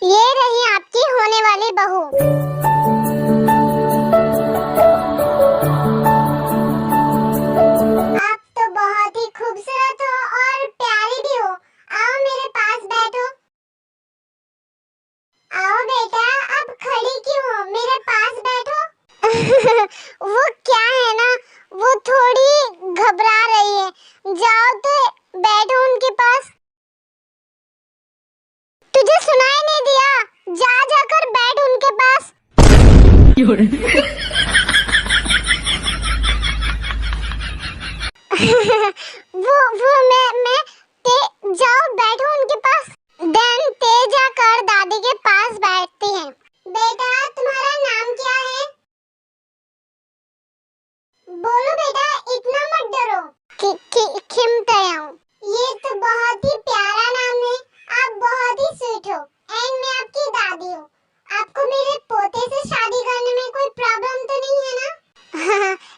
ये रही आपकी होने वाली बहू। आप तो बहुत ही खूबसूरत हो और प्यारी भी हो। आओ मेरे पास बैठो। आओ बेटा, अब खड़ी क्यों हो? मेरे पास बैठो। वो क्या है ना, वो थोड़ी घबरा रही है। जाओ तो बैठो उनके पास। तुझे सुनाई नहीं दिया? जा जाकर बैठ उनके पास। वो मैं जाओ बैठो उनके पास। देन तेजा कर दादी के पास बैठती है। बेटा, तुम्हारा नाम क्या है? बोलो बेटा, इतना मत डरो। खिमतायाओ। ये तो बहुत ही प्यारा नाम है। आप बहुत ही स्वीट हो एंड मैं आपकी दादी हूँ। आपको मेरे पोते से शादी करने में कोई प्रॉब्लम तो नहीं है ना?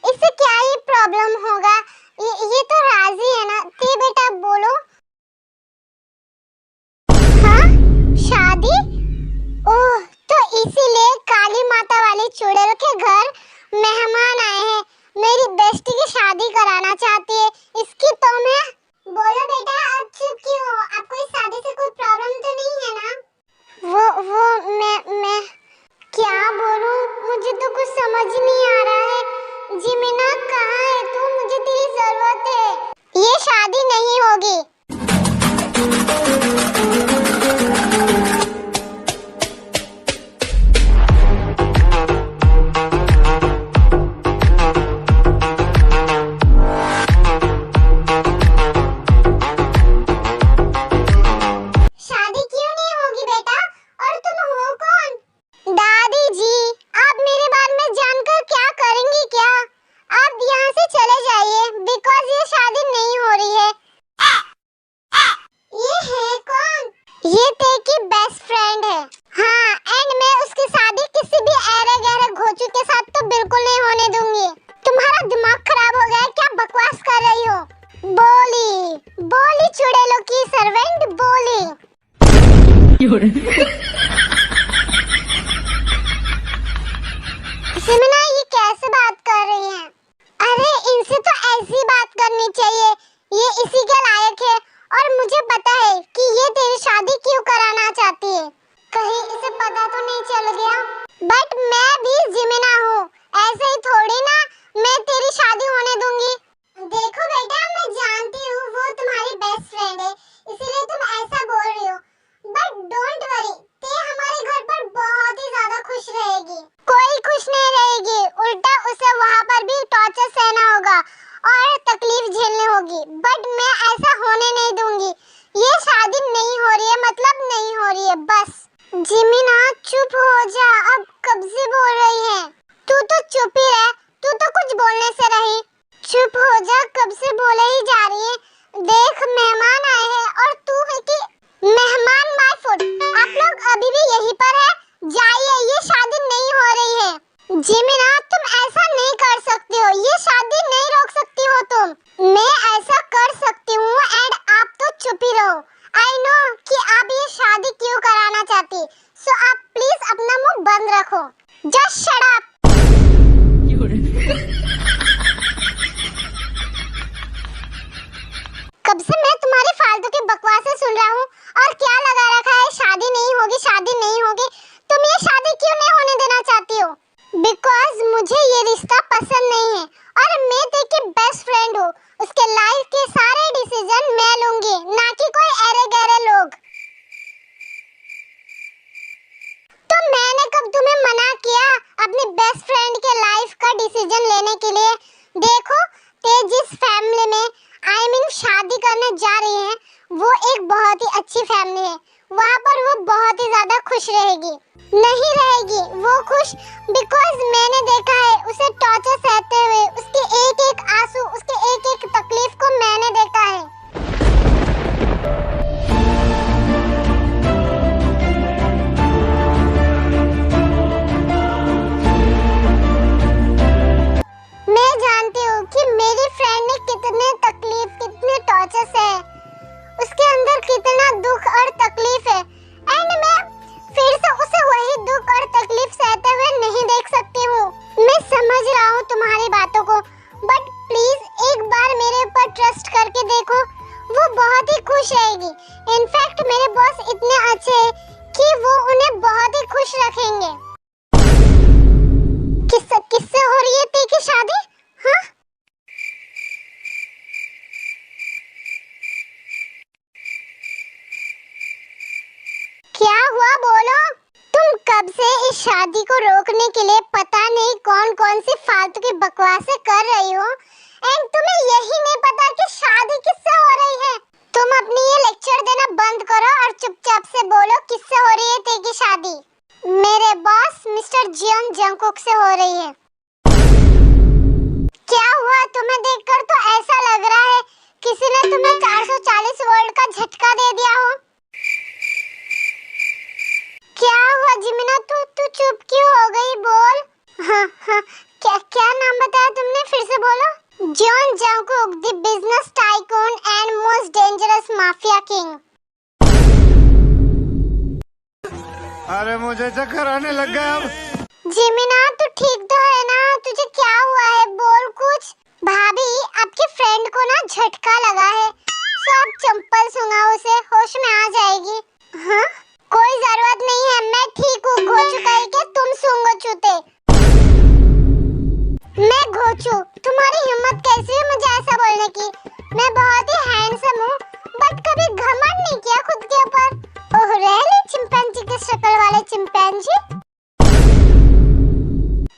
इससे क्या ही प्रॉब्लम होगा? ये तो राजी है ना। ते बेटा बोलो। हाँ, शादी? ओह, तो इसीलिए काली माता वाली चुड़ैल के घर मेहमान आए हैं। मेरी बेस्टी की शादी कराना चाहती है। इसकी तो मैं। बोलो बेटा, अब चुप क्यों हो? आपको इस शादी से कोई प्रॉब्लम तो नहीं है ना? वो मैं क्या बोलूं? मुझे तो कुछ समझ नहीं आ रहा है। जिमिना कहाँ है तू? मुझे तेरी जरूरत है। ये शादी नहीं होगी। शादी क्यों नहीं होगी बेटा? और तुम हो कौन? दादी जी, आप मेरे बारे में जानकर क्या करेंगी क्या? आप यहाँ से चले जाइए बिकॉज़ ये शादी नहीं हो रही है। ये है कौन? ये तेरी बेस्ट फ्रेंड है। हाँ, एंड मैं उसकी शादी किसी भी ऐरे गहरे घोचू के साथ तो बिल्कुल नहीं होने दूंगी। तुम्हारा दिमाग खराब हो गया है? क्या बकवास कर रही हो? बोली चुड़ैलों की सर्वेंट बोली। जिमिना, ये कैसे बात कर रही हैं? अरे इनसे तो ऐसी बात करनी चाहिए। ये इसी के लायक है और मुझे पता है कि ये तेरी शादी क्यों कराना चाहती है। कहीं इसे पता तो नहीं चल गया? बट मैं भी जिमिना हूँ। ऐसे ही थोड़ी ना मैं तेरी शादी होने दूंगी। देखो बेटा, मैं जानती हूँ वो तुम्हारी बेस्ट फ्रेंड है, इसीलिए तुम ऐसा बोल रही हो। बट डोंट वरी, ते हमारे घर पर बहुत ही ज्यादा खुश रहेगी। कोई खुश नहीं रहेगी, उल्टा उसे वहाँ पर भी टॉर्चर सहना होगा और तकलीफ झेलनी होगी। बट मैं ऐसा होने नहीं दूंगी। ये शादी नहीं हो रही है मतलब नहीं हो रही है, बस। जिमिना चुप हो जा, अब कब से बोल रही है? तू तो चुप ही रह, तू तो कुछ बोलने से रही। चुप हो जा, कब से बोले ही जा रही है। देख, मेहमान आए हैं और तू है कि मेहमान माय फूड। आप लोग अभी भी यहीं पर है? जाइए, ये शादी नहीं हो रही है। जिमिना, तुम ऐसा नहीं कर सकती हो। ये शादी नहीं रोक सकती हो तुम। मैं ऐसा कर सकती हूँ एंड आप तो चुप ही रहो। आई नो कि आप ये शादी क्यों कराना चाहती। सो आप प्लीज अपना मुंह बंद रखो। Just shut up. कब से मैं तुम्हारी फालतू की बकवासें सुन रहा हूँ और क्या लगा रखा है शादी नहीं होगी, शादी नहीं होगी। तुम ये शादी क्यों नहीं होने देना चाहती हो? बिकॉज मुझे ये रिश्ता पसंद नहीं है और मैं तेरी बेस्ट फ्रेंड हूँ। उसके लाइफ के सारे डिसीजन मैं लूंगी, ना कि कोई ऐरे गहरे लोग। तो मैंने कब तुम्हें मना किया अपनी बेस्ट फ्रेंड के लाइफ का डिसीजन लेने के लिए? देखो, ते जिस फैमिली में शादी करने जा रही है वो एक बहुत ही अच्छी फैमिली है। वहाँ पर वो बहुत ही ज्यादा खुश रहेगी। नहीं रहेगी वो खुश, बिकॉज मैंने देखा है उसे टॉर्चर सहते हुए। उसके एक एक आंसू, उसके एक एक तकलीफ को मैंने देखा है। मैं जानती हूँ कि मेरी फ्रेंड ने कितने तकलीफ, कितने टॉर्चर सहे, उसके अंदर कितना दुख और तकलीफ है। एंड मैं खुश रखेंगे। किससे हो रही है तेरी शादी? हाँ? क्या हुआ बोलो? तुम कब से इस शादी को रोकने के लिए पता नहीं कौन सी फालतू की बकवासें कर रही हो, एंड तुम्हें यही नहीं पता कि शादी किससे हो रही है। तुम अपनी ये लेक्चर देना बंद करो और चुपचाप से बोलो किससे हो रही है तेरी शादी। मेरे बॉस मिस्टर जियोंग जंगकुक से हो रही है। क्या हुआ? तुम्हें देखकर तो ऐसा लग रहा है किसी ने तुम्हें 440 वोल्ट का झटका दे दिया हो। क्या हुआ जिमिना, तू चुप क्यों हो गई? बोल। हाँ, क्या नाम बताया तुमने? फिर से बोलो। Jeong Jungkook, the business tycoon and most dangerous mafia king. अरे मुझे चक्कर आने लग गया अब। जिमिना तू ठीक तो है ना? तुझे क्या हुआ है? बोल कुछ। भाभी आपके फ्रेंड को ना झटका लगा है, सो आप चंपल सुंघाओ उसे, होश में आ जाएगी। हाँ? कोई जरूरत नहीं है, मैं ठीक हूँ। घोचू कहे के तुम सूंघो चूते। मैं घोचू? तुम्हारी हिम्मत कैसी है मुझे ऐसा बोलने की? मैं बहुत ही हैंडसम हूँ, बट कभी घमंड नहीं किया खुद के ऊपर। Oh really? चिंपैंजी की शक्ल वाले चिंपैंजी।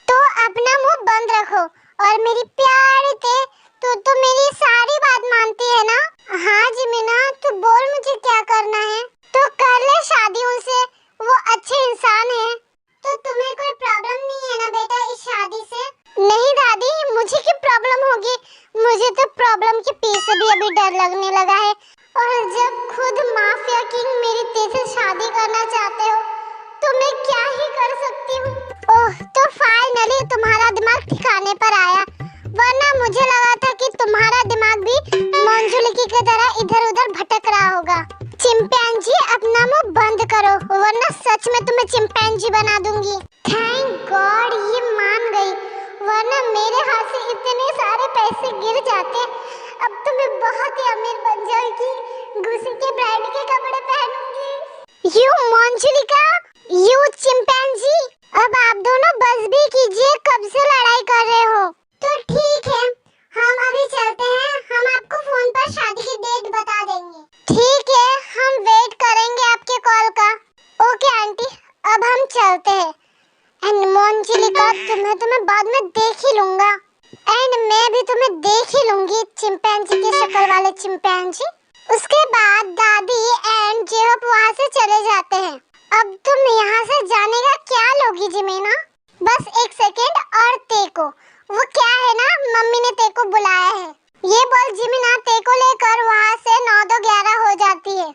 तो अपना मुंह बंद रखो और मेरी प्यारी ते, तू तो मेरी सारी बात मानती है ना? हाँ जिमिना, तू बोल मुझे क्या करना है तो कर ले शादी उनसे, वो अच्छे इंसान है। तो तुम्हें कोई प्रॉब्लम नहीं है ना बेटा इस शादी से? नहीं दादी, मुझे क्या प्रॉब्लम होगी? मुझे तो प्रॉब्लम के पीछे भी अभी डर लगने लगा है, और जब खुद माफिया किंग मेरी तेज से शादी करना चाहते हो तो मैं क्या ही कर सकती हूँ। ओह, तो फाइनली तुम्हारा दिमाग ठिकाने पर आया, वरना मुझे लगा था कि तुम्हारा दिमाग भी मंजुलिकी की तरह इधर-उधर भटक रहा होगा। चिंपैंजी अपना मुंह बंद करो, वरना सच में तुम्हें चिंपैंजी बना दूंगी। थैंक गॉड ये मान गई, वरना मेरे हाथ से इतने सारे पैसे गिर जाते। अब तो मैं बहुत ही अमीर बन जाऊंगी, गुस्से के ब्राइड के कपड़े पहनूंगी। यू मंजुलिका, यू चिंपैंजी, अब आप दोनों बस भी कीजिए, कब से लड़ाई कर रहे हो। तो ठीक है, हम अभी चलते हैं, हम आपको फोन पर शादी की डेट बता देंगे। ठीक है, हम वेट करेंगे आपके कॉल का। ओके आंटी, अब हम चलते हैं। एंड मंजुलिका, तुम्हें बाद में देख ही लूंगा, एंड मैं भी तुम्हें देख ही लूंगी, चिंपैंजी की शक्ल वाले चिंपैंजी। उसके बाद दादी एंड जेहप वहाँ से चले जाते हैं। अब तुम यहाँ से जाने का क्या लोगी जिमीना? बस एक सेकेंड और तेको, वो क्या है ना, मम्मी ने तेको बुलाया है, ये बोल जिमीना तेको लेकर वहाँ से 9-11 हो जाती है।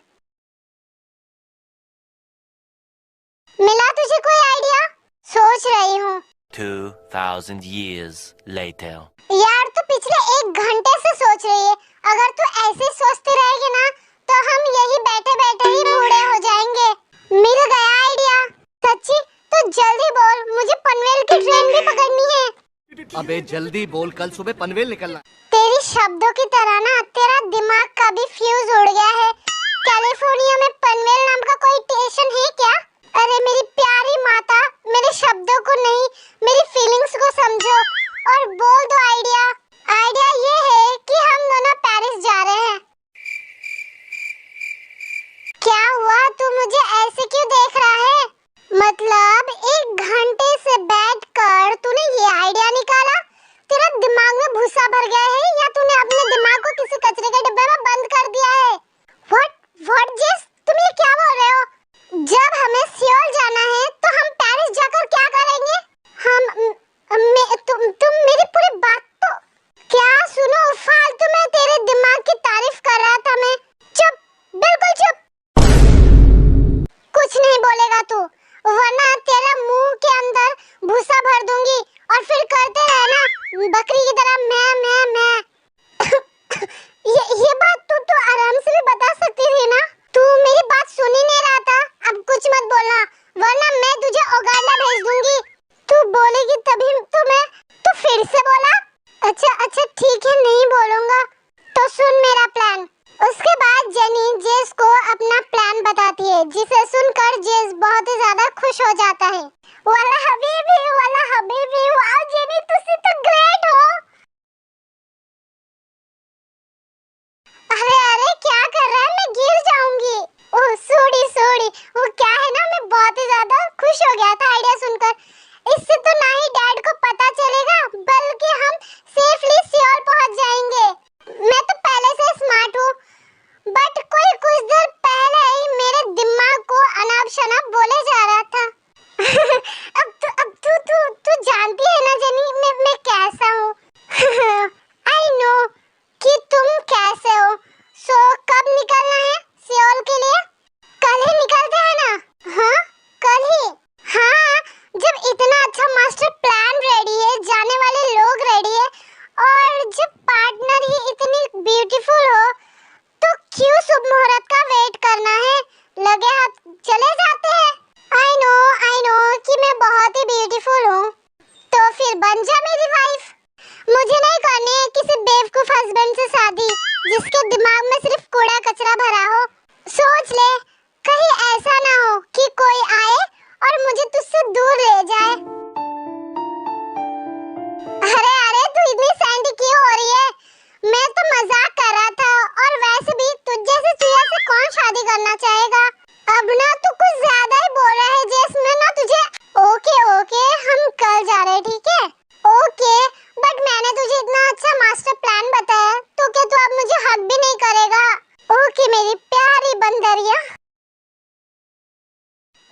मिला तुझे कोई आइडिया? सोच रही हूँ। 2000 years later. यार तू पिछले 1 घंटे से सोच रही है, अगर तू ऐसे सोचती रहेगी ना तो हम यही बैठे-बैठे ही बूढ़े हो जाएंगे। मिल गया आइडिया। सच्ची? तो जल्दी बोल, मुझे पनवेल की ट्रेन भी पकड़नी है। अबे जल्दी बोल, कल सुबह पनवेल निकलना। तेरी शब्दों की तरह ना तेरा दिमाग का भी फ्यूज उड़ गया है। कैलिफोर्निया में पनवेल नाम का कोई स्टेशन है क्या? अरे मेरी प्यारी माता, मेरे शब्दों को नहीं, मेरी फीलिंग्स को समझो और बोल दो आइडिया। आइडिया ये है कि हम दोनों पेरिस जा रहे हैं। क्या हुआ? तू मुझे ऐसे क्यों देख रहा है? मतलब 1 घंटे से बैठकर तूने ये आइडिया निकाला? तेरा दिमाग में भूसा भर गया है या तूने अपने दिमाग को किसी कचरे के डिब्बे में बंद कर दिया है? व्हाट जेस, तुम ये क्या बोल रहे हो? जब हमें सियोल जाना है तो हम पेरिस जाकर क्या करेंगे? तुम मेरी पूरी बात तो क्या सुनो, फालतू में तेरे दिमाग की तारीफ कर रहा था मैं। चुप, बिल्कुल चुप, कुछ नहीं बोलेगा तू, वरना तेरा मुंह के अंदर भूसा भर दूंगी और फिर करते रहना बकरी की तरह मैं। ये बात तू आराम से भी बता सकती थी ना? तू मेरी बात सुन ही नहीं रहा था। अब कुछ मत बोलना, वरना मैं तुझे उगांडा भेज दूंगी। तू बोलेगी तभी तू फिर से बोला? अच्छा ठीक है, नहीं बोलूंगा। तो सुन मेरा प्लान। उसके बाद जेनी जेस को अपना प्लान बताती है, जिसे सुनकर जेस बहुत ही ज्यादा खुश हो जाता है। वाला हबीबी, वाओ जेनी तुसी तो ग्रेट हो। अरे क्या कर रहा है, मैं गिर जाऊंगी। ओह सॉरी, वो क्या है ना, मैं बहुत ही ज्यादा खुश हो गया था आइडिया सुनकर। इससे तो ना ही डैड को पता चलेगा, बल्कि हम सेफली सियोल पहुंच जाएंगे। मैं तो पहले से स्मार्ट हूँ, बट कोई कुछ देर पहले ही मेरे दिमाग को अनाप शनाप बोले जा रहा था। अब तू जानती है ना जेनी, मैं कैसा हूँ। आई नो कि तुम कैसे हो। सो कब निकलना है सियोल के लिए? कल ही निकलते हैं ना? हाँ कल ही। हाँ, जब इतना अच्छा मास्टर प्लान रेडी है, जाने वाले लोग रेडी है, और जब पार्टनर ही इतनी ब्यूटीफुल हो, तो क्यों शुभ मुहूर्त का वेट करना है? लगे हाथ चले जाते हैं। आई नो कि मैं बहुत ही ब्यूटीफुल हूँ, तो फिर बन जा मेरी वाइफ। मुझे नहीं करनी है किसी बेवकूफ हस्बैंड से शादी, जिसके दिमाग में सिर्फ कूड़ा कचरा भरा हो। सोच ले, कहीं ऐसा ना हो कि कोई आए और मुझे तुझसे दूर ले जाए। अरे तू इतनी सैंडी क्यों हो रही है? मैं तो मजाक कर रहा था, और वैसे भी तुझ जैसे चूहे से कौन शादी करना चाहेगा? अब ना तू कुछ ज्यादा ही बोल रहा है जेस, मैं ना तुझे। ओके हम कल जा रहे हैं, ठीक है? ओके, बट मैंने तुझे इतना अच्छा मास्टर प्लान बताया, तो क्या तू अब मुझे हक भी नहीं करेगा? ओके मेरी प्यारी बंदरिया,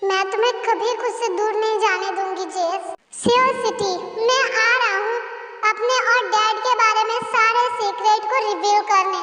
मैं तुम्हें कभी खुद से दूर नहीं जाने दूंगी जेस। सियोल सिटी, मैं आ रहा हूँ अपने और डैड के बारे में सारे सीक्रेट को रिवील करने।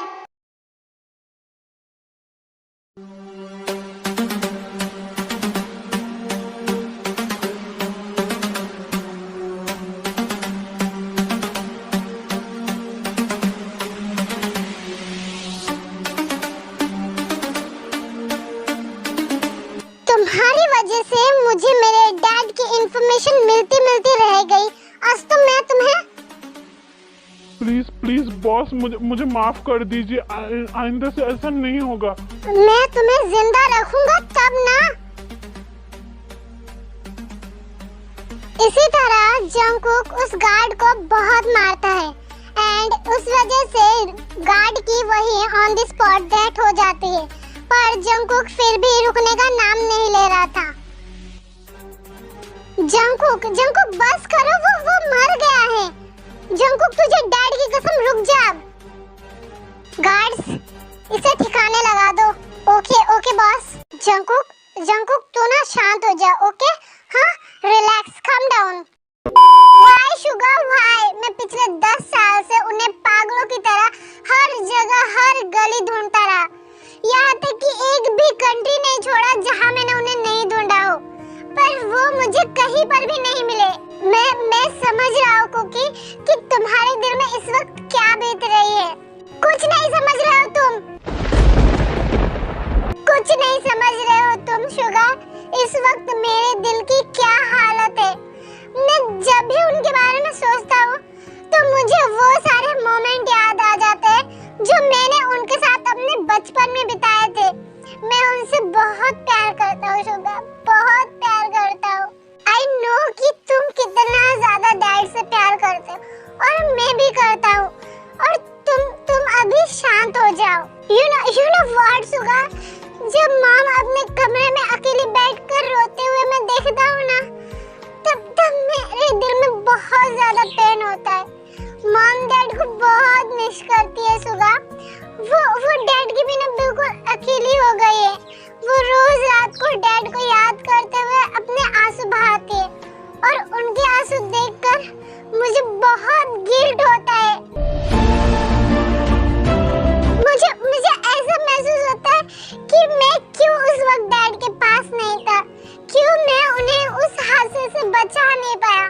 तुम्हारी वजह से मुझे मेरे डैड की इंफॉर्मेशन मिलती रह गई। आज तो मैं तुम्हें। प्लीज बॉस, मुझे माफ कर दीजिए, आइंदा से ऐसा नहीं होगा। मैं तुम्हें जिंदा रखूंगा तब ना। इसी तरह जंगकुक उस गार्ड को बहुत मारता है, एंड उस वजह से गार्ड की वही ऑन द स्पॉट डेथ हो जाती है। पर जंगकुक फिर भी रुकने का नाम नहीं ले रहा था। जंगकुक बस करो, वो मर गया है। जंगकुक तुझे डैड की कसम, रुक जा। गार्ड्स, इसे ठिकाने लगा दो। Okay boss. जंगकुक तू ना शांत हो जा, ओके? हाँ, relax, calm down. Y sugar Y, मैं पिछले 10 साल से उन्हें पागलों की तरह हर जगह हर गली ढूंढता रहा, यहाँ तक कि एक भी कंट्री नहीं छोड़ा जहाँ मैंने उन्हें नहीं ढूंढा हो, पर वो मुझे कहीं पर भी नहीं मिले। मैं समझ रहा हूँ कुकी कि तुम्हारे दिल में इस वक्त क्या बीत रही है। कुछ नहीं समझ रहे हो तुम, कुछ नहीं समझ रहे हो तुम शुगर। इस वक्त मेरे दिल की क्या हालत है। मैं जब भी उनके बारे में सोचता हूँ तो मुझे वो सारे मोमेंट याद आ जाते हैं जो मैंने उनके साथ अपने बचपन में बिताए थे। मैं उनसे बहुत प्यार करता हूँ शुगर, बहुत प्यार करता हूँ। आई नो कि तुम कितना ज्यादा डैड से प्यार करते हो, और मैं भी करता हूँ। और तुम अभी शांत हो जाओ। You know what शुगर, जब मॉम अपने कमरे में अकेली बैठकर रोते हुए मैं देखता हूँ ना, तब मेरे दिल में बहुत ज्यादा पेन होता है। मॉम डैड को बहुत मिस करती है सुगा। वो डैड के बिना बिल्कुल अकेली हो गई है। वो रोज रात को डैड को याद करते हुए अपने आंसू बहाती है, और उनके आंसू देखकर मुझे बहुत गिल्ट होता है। मुझे ऐसा महसूस होता है कि मैं क्यों उस वक्त डैड के पास नहीं था, क्यों मैं उन्हें उस हादसे से बचा नहीं पाया।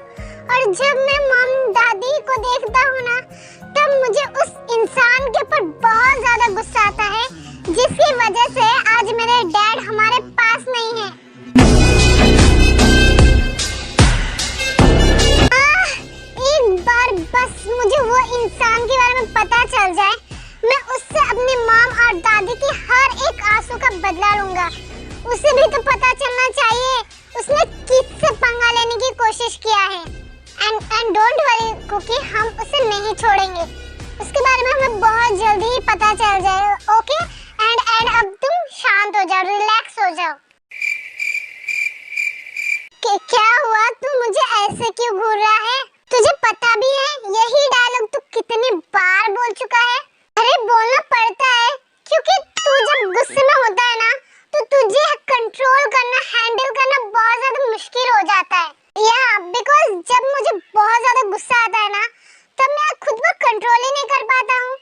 और जब मैं मॉम दादी को देखता हूँ ना, तब मुझे उस इंसान के ऊपर बहुत ज्यादा गुस्सा आता है, जिसकी वजह से आज मेरे डैड हमारे पास नहीं है। एक बार बस मुझे वो इंसान के बारे में पता चल जाए, मैं उससे अपनी मॉम और दादी की हर एक आंसू का बदला लूंगा। उसे भी तो पता चलना चाहिए उसने ऐसे क्यों घूर रहा है? तुझे पता भी है यही डायलॉग तू कितनी बार बोल चुका है। अरे बोलना पड़ता है क्योंकि तू जब गुस्से में होता है ना तो तुझे कंट्रोल करना, हैंडल करना बहुत ज्यादा मुश्किल हो जाता है। या बिकॉज जब मुझे बहुत ज्यादा गुस्सा आता है ना तब मैं खुद को कंट्रोल ही नहीं कर पाता हूँ।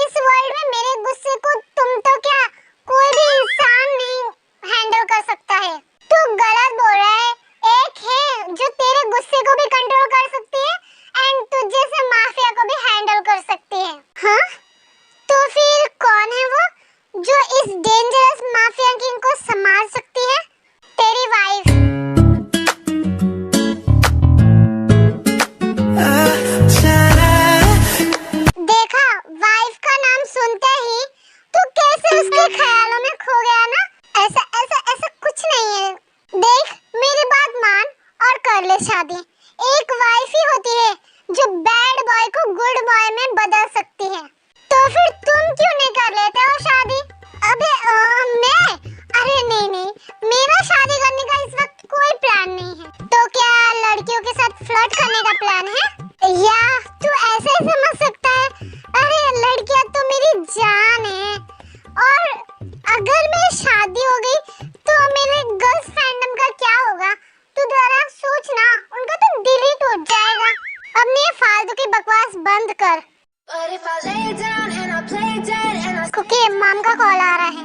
इस वर्ल्ड में मेरे गुस्से को तुम तो क्या कोई भी इंसान नहीं हैंडल कर सकता है। तू गलत बोल रहा है। एक है जो तेरे गुस्से को भी कंट्रोल कर सकती है एंड तुझ जैसे माफिया को भी हैंडल कर सकती है। हाँ, तो फिर कौन है वो जो इस डेंजरस माफिया किंग को संभाल सकती है? तेरी वाइफ। देखा, वाइफ का नाम सुनते ही तू कैसे उसके ख्यालों में खो गया ना। ऐसा ऐसा ऐसा कुछ नहीं है। देख, मेरी बात मान और कर ले शादी। एक वाइफ ही होती है जो बैड बॉय को गुड बॉय में बदल सकती है। तो फिर तुम क्यों नहीं कर लेते हो शादी? अबे मैं? अरे नहीं, मेरा शादी करने का इस वक्त कोई प्लान नहीं है। तो क्या लड़कियों के साथ फ्लर्ट करने का प्लान है? या तू ऐसे ही समझ सकता है? अरे लड़कियां तो मेरी जान है और अगर मेरी शादी हो गई तो मेरे गर्ल्स फैंडम का क्या होगा? तू जरा सोच ना, उनका तो दिल ही टूट जाएगा। अब ये फालतू की बकवास बंद कर। क्योंकि मॉम का कॉल आ रहा है।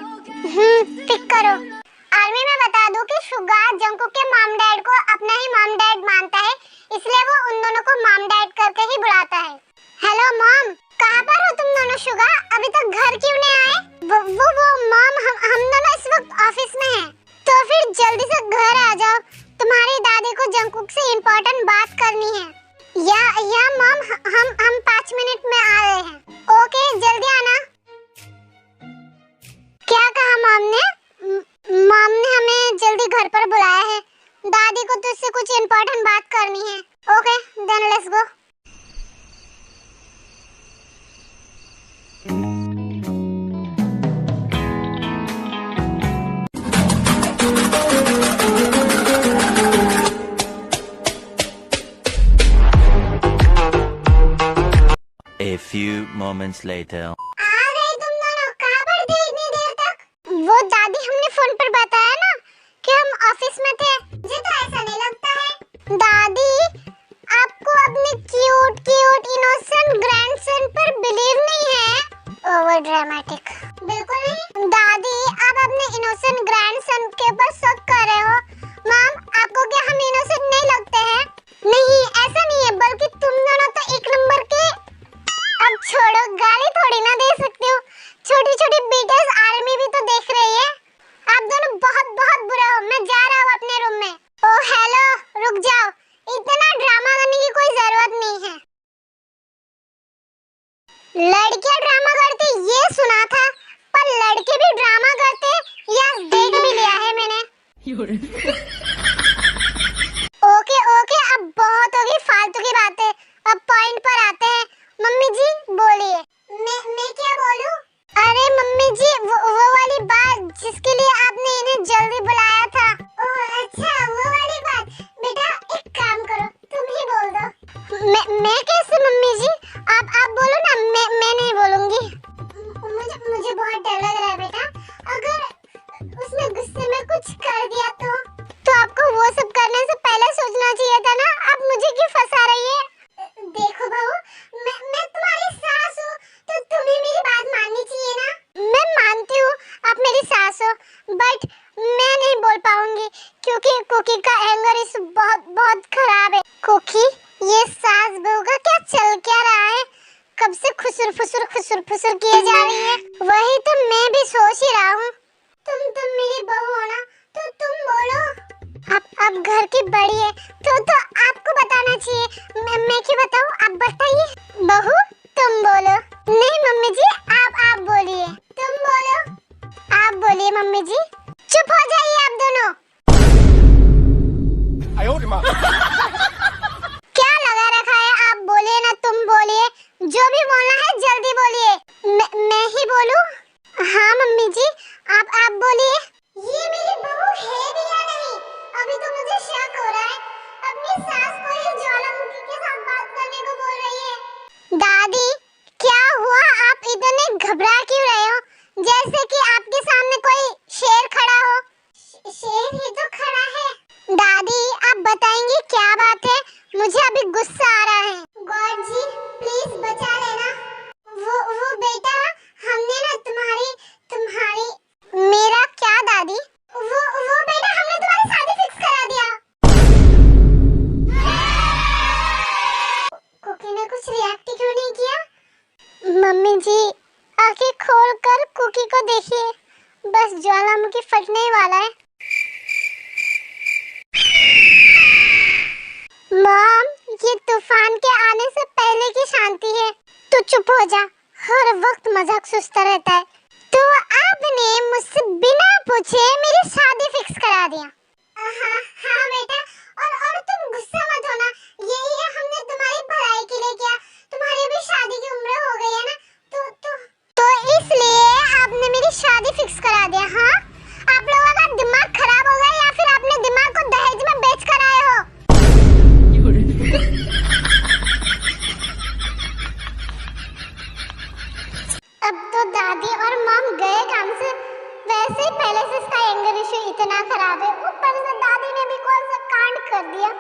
पिक करो। आर्मी में बता दूं कि शुगार जंकुक के मॉम डैड को अपना ही मॉम डैड मानता है, इसलिए वो उन दोनों को मॉम डैड करके ही बुलाता है। हेलो मॉम, कहाँ पर हो तुम दोनों? शुगा अभी तक घर क्यों नहीं आए? वो मॉम, हम दोनों इस वक्त ऑफिस में हैं। तो फिर जल्दी से घर आ जाओ, तुम्हारी दादी को जंकुक से इम्पोर्टेंट बात करनी है। या मॉम, हम 5 मिनट में आ रहे हैं। ओके, जल्दी आना। क्या कहा मॉम ने? मॉम ने हमें जल्दी घर पर बुलाया है। दादी को तुझसे कुछ इम्पोर्टेंट बात करनी है। Okay, then let's go. A few moments later. आ गए तुम दोनों? कहाँ पर थे इतनी देर तक? वो दादी, हमने फोन पर बताया ना कि हम ऑफिस में थे। मुझे तो ऐसा नहीं लगता है। दादी, आपको अपने क्यूट इनोसेंट ग्रैंडसन पर बिलीव नहीं है? Over dramatic. बिल्कुल नहीं दादी, आप अपने इनोसेंट ग्रैंडसन के ऊपर शक कर रहे हो। मॉम, आपको क्या हम इनोसेंट नहीं लगते हैं? नहीं, ऐसा नहीं है, बल्कि तुम दोनों तो एक नंबर के। अब छोड़ो, गाली थोड़ी ना दे सकती हो। छोटी बीटर्स आर्मी भी तो देख रही है। आप दोनों बहुत बुरा हो। मैं जा रहा हूँ अपने रूम में। ओह हेलो, रुक जाओ, इतना ड्रामा करने की कोई जरूरत नहीं है। लड़कियां ड्रामा करती ये सुना था, पर लड़के भी ड्रामा करते या देख भी लिया है मैंने। ओके, अब बहुत होगी फालतू की बातें, अब पॉइंट पर आते हैं। मम्मी जी बोलिए। मैं क्या बोलूं? अरे मम्मी जी, वो वाली बात जिसके लिए आपने इन्हें जल्दी बुलाया था। ओह अच्छा, वो वाली बात। बेटा एक काम करो, तुम ही बोल दो। मैं कैसे मम्मी जी? आप बोलो ना, मैं नहीं बोलूंगी। मुझे बहुत डर लग रहा है बेटा। अगर उसने गुस्से में कुछ कर दिया तो आपको वो सब करने से पहले सोचना चाहिए था ना। आप मुझे क्यों फंसा रही है? देखो बहू, मैं तुम्हारी सास हूँ तो तुम्हें मेरी बात माननी चाहिए ना। मैं मानती हूँ आप मेरी सास हो, बट मैं नहीं बोल पाऊंगी क्योंकि कुकी का एंगर इस बहुत खराब है। कुकी, ये सास बहू का क्या चल क्या रहा है? कब से खुसुर फुसुर किए जा रही है? वही तो मैं भी सोच ही रहा हूँ। तुम मेरी बहू हो ना, तो तुम बोलो। आप घर की बड़ी है तो आपको बताना चाहिए। मैं क्यों बताऊं? आप बताइए। बहू तुम बोलो। नहीं मम्मी जी, आप बोलिए। तुम बोलो। आप बोलिए मम्मी जी। चुप हो जाइए आप दोनों। क्या लगा रखा है? आप बोलिए ना, तुम बोलिए। जो भी बोलना है जल्दी बोलिए। मैं ही बोलूं? हाँ मम्मी जी, आप बोलिए। ये मेरी बहू है भी या नहीं? अभी तो मुझे शक हो रहा है। अपनी सास को ही दादी आप बताएंगे क्या बात है? मुझे अभी गुस्सा आ रहा है। गॉड जी प्लीज बचा लेना। वो बेटा हमने ना तुम्हारी मेरा क्या दादी? वो बेटा हमने तुम्हारी शादी फिक्स करा दिया। कुकी ने कुछ रिएक्ट क्यों नहीं किया? मम्मी जी आंखें खोलकर कुकी को देखिए, बस ज्वालामुखी फटने ही वाला है। मॉम ये तूफान के आने से पहले की शांति है। तू चुप हो जा, हर वक्त मजाक सुस्ता रहता है। तो आपने मुझसे बिना पूछे मेरी शादी फिक्स करा दिया। हाँ बेटा, और तुम गुस्सा मत होना, यही है हमने तुम्हारी भलाई के लिए किया। तुम्हारी भी शादी की उम्र हो गई है ना, तो इसलिए आपने मेरी शादी फिक्स करा दिया। हाँ आप लोगों का दिमाग खराब हो गया या फिर आपने दिमाग को दहेज में बेच कर आए हो? अब तो दादी और मॉम गए काम से, वैसे ही पहले से इसका एंगर इशू इतना खराब है, ऊपर से दादी ने भी कौन सा कांड कर दिया।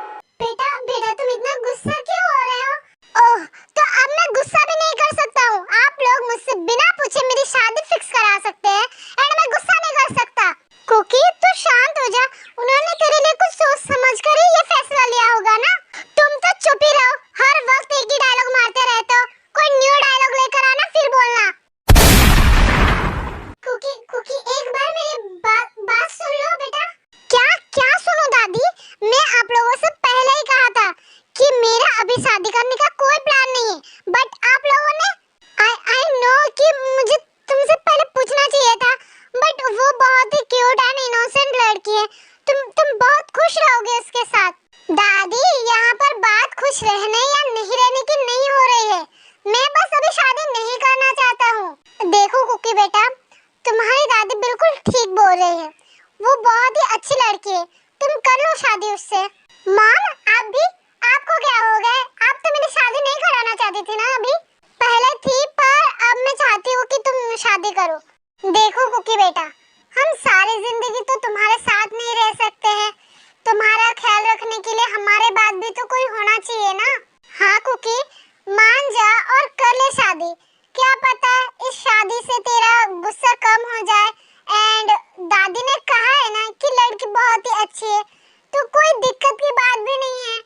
बेटा तुम इतना गुस्सा क्यों हो रहे हो? ओह तो अब मैं गुस्सा भी नहीं कर सकता हूँ। आप लोग मुझसे बिना पूछे मेरी शादी फिक्स करा सकते हैं एंड मैं गुस्सा नहीं कर सकता। कुकी तू शांत हो जा, उन्होंने तेरे लिए कुछ सोच समझ कर ही ये फैसला लिया होगा ना। तुम तो चुप ही रहो, हर वक्त एक ही डायलॉग मारते रहते हो। कोई न्यू डायलॉग लेकर आना फिर बोलना। कुकी एक बार मेरी बात सुन लो बेटा। क्या सुनो दादी? मैं आप लोगों से पहले ही कहा था कि मेरा अभी शादी करने का कोई प्लान नहीं है, बट आप लोगों ने आई नो कि मुझे तुमसे पहले पूछना चाहिए था, बट वो बहुत ही क्यूट एंड इनोसेंट लड़की है। तुम बहुत खुश रहोगे उसके साथ। दादी यहाँ पर बात खुश रहने या नहीं रहने की नहीं हो रही है, मैं बस अभी शादी नहीं करना चाहता हूँ। देखो कुकी बेटा, तुम्हारी दादी बिल्कुल ठीक बोल रही है, वो बहुत ही अच्छी लड़की है, तुम कर लो शादी उससे। मॉम आपको क्या हो गया? आप तो मेरी शादी नहीं कराना चाहती थी ना अभी? पहले थी पर अब मैं चाहती हूँ कि तुम शादी करो। देखो कुकी बेटा, हम सारी जिंदगी तो तुम्हारे साथ नहीं रह सकते हैं, तुम्हारा ख्याल रखने के लिए हमारे बाद भी तो कोई होना चाहिए ना। हाँ कुकी मान जा और कर ले शादी, क्या पता इस शादी से तेरा गुस्सा कम हो जाए। एंड दादी ने कहा है ना कि लड़की बहुत ही अच्छी है, तो कोई दिक्कत की बात भी नहीं है।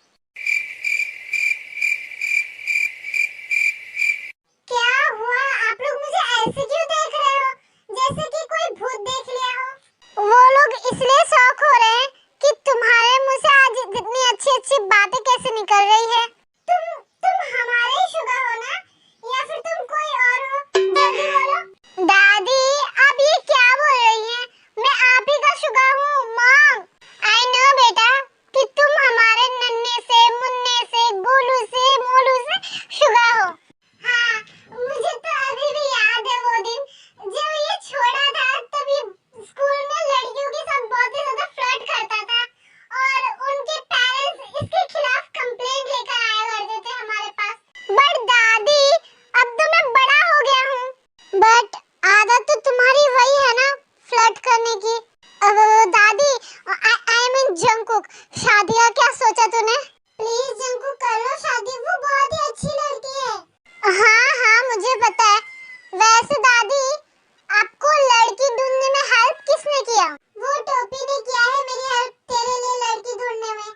क्या हुआ? आप लोग मुझे ऐसे क्यों देख रहे हो, जैसे कि कोई भूत देख लिया हो? वो लोग इसलिए शॉक हो रहे हैं कि तुम्हारे मुंह से आज इतनी अच्छी बातें कैसे निकल रही है। तुम हमारे ही शुगा हो ना, या फिर तुम कोई और हो? जल्दी बोलो। दादी आप ये क्या बोल रही हैं? मैं आप ही का शुगा हूँ मॉम। आई नो बेटा कि तुम हमारे नन्हे से, मुन्ने से, गोलू से, मोलू से शुगा हो। हाँ मुझे तो अभी भी याद है वो दिन जब ये छोटा था, तब ये स्कूल में लड़कियों के साथ बहुत ही ज्यादा फ्लर्ट करता था और उनके पेरेंट्स इसके खिलाफ कंप्लेंट लेकर आया करते थे हमारे पास। बट दादी अब तो मैं बड़ा हो गया हूँ, बट आदत तो तुम्हारी वही है ना फ्लर्ट करने की। दादी आई मीन जंकुक, शादी का क्या सोचा तूने? प्लीज जंकुक कर लो शादी, वो बहुत ही अच्छी लड़की है। हाँ मुझे पता है। वैसे दादी आपको लड़की ढूंढने में हेल्प किसने किया? वो टोपी ने किया है मेरी हेल्प तेरे लिए लड़की ढूंढने में।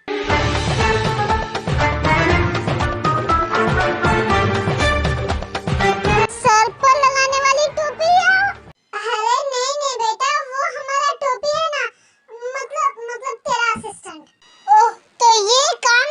सर पर लगाने वाली टोपी है? अरे नहीं बेटा, वो हमारा टोपी है ना, मतलब तेरा असिस्टेंट। ओह तो ये काम